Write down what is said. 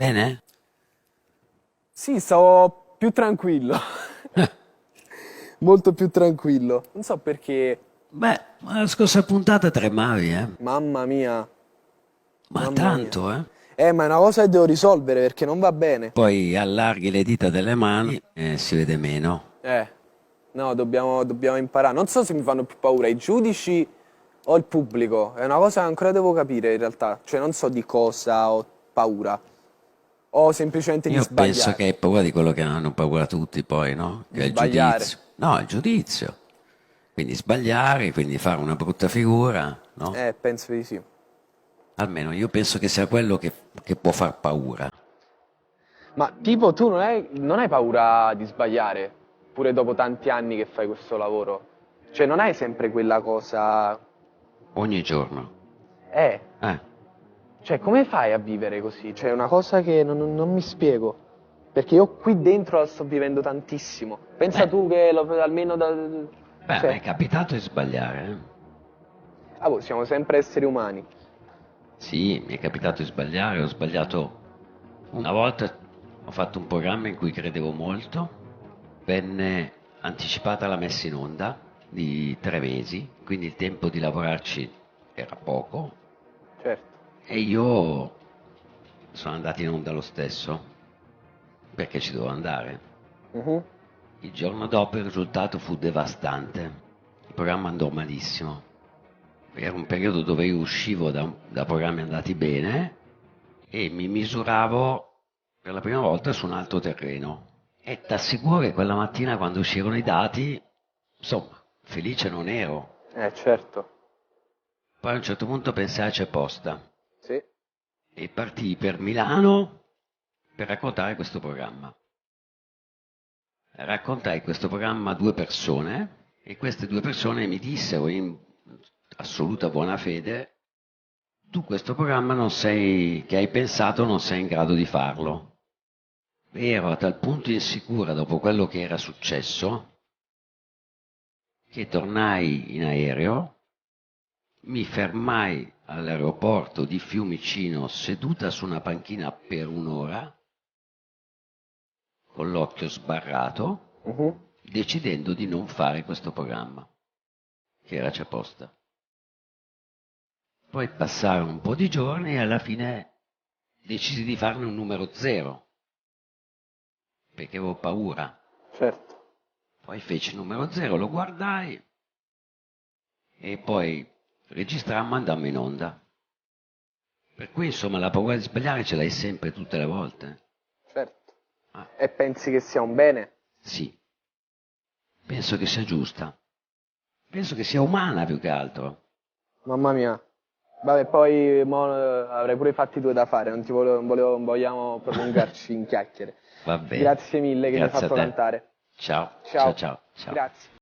Bene? Sì, stavo più tranquillo, molto più tranquillo. Non so perché, Beh, ma la scorsa puntata tremavi, eh? mamma mia, Ma mamma mia. tanto, eh? Ma è una cosa che devo risolvere perché non va bene. Poi allarghi le dita delle mani e si vede meno. Eh, no, dobbiamo imparare. Non so se mi fanno più paura i giudici o il pubblico. È una cosa che ancora devo capire in realtà. Cioè, non so di cosa ho paura. O semplicemente di Io penso che sbagliare. hai paura di quello che hanno paura tutti poi, no? Di Che è il sbagliare. giudizio. No, il giudizio. Quindi sbagliare, quindi fare una brutta figura, no? Penso di sì. Almeno io penso che sia quello che può far paura. Ma tipo, tu non hai paura di sbagliare, pure dopo tanti anni che fai questo lavoro? Cioè, non hai sempre quella cosa. Ogni giorno. Eh, Eh, cioè, come fai a vivere così? Cioè, è una cosa che non mi spiego. Perché io qui dentro la sto vivendo tantissimo. Pensa beh, tu che almeno da. beh, a me Cioè, è capitato di sbagliare, eh? boh, siamo sempre esseri umani. Sì, mi è capitato di sbagliare, ho sbagliato una volta, ho fatto un programma in cui credevo molto, venne anticipata la messa in onda di 3 mesi, quindi il tempo di lavorarci era poco Certo. e io sono andato in onda lo stesso perché ci dovevo andare. Mhm. Il giorno dopo il risultato fu devastante, il programma andò malissimo. Era un periodo dove io uscivo da programmi andati bene e mi misuravo per la prima volta su un altro terreno. E ti assicuro che quella mattina quando uscirono i dati, insomma, felice non ero. Certo. Poi a un certo punto pensai c'è posta Sì. e partii per Milano per raccontare questo programma. Raccontai questo programma a 2 persone e queste 2 persone mi dissero in assoluta buona fede: tu questo programma non sei, che hai pensato, non sei in grado di farlo. Ero a tal punto insicura dopo quello che era successo che tornai in aereo, mi fermai all'aeroporto di Fiumicino seduta su una panchina per un'ora, con l'occhio sbarrato, Mhm. decidendo di non fare questo programma, che era già posta. Poi passarono un po' di giorni e alla fine decisi di farne un numero zero, perché avevo paura. Certo. Poi feci il numero zero, lo guardai e poi registrammo e andammo in onda. Per cui insomma la paura di sbagliare ce l'hai sempre, tutte le volte. Certo. Ah, E pensi che sia un bene? sì, penso che sia giusta. Penso che sia umana più che altro. Mamma mia. Vabbè, poi mo, avrei pure i fatti due da fare, non vogliamo prolungarci in chiacchiere. Va bene. Grazie mille che mi hai Grazie a fatto te. cantare. Ciao, ciao, Ciao, ciao, ciao. grazie.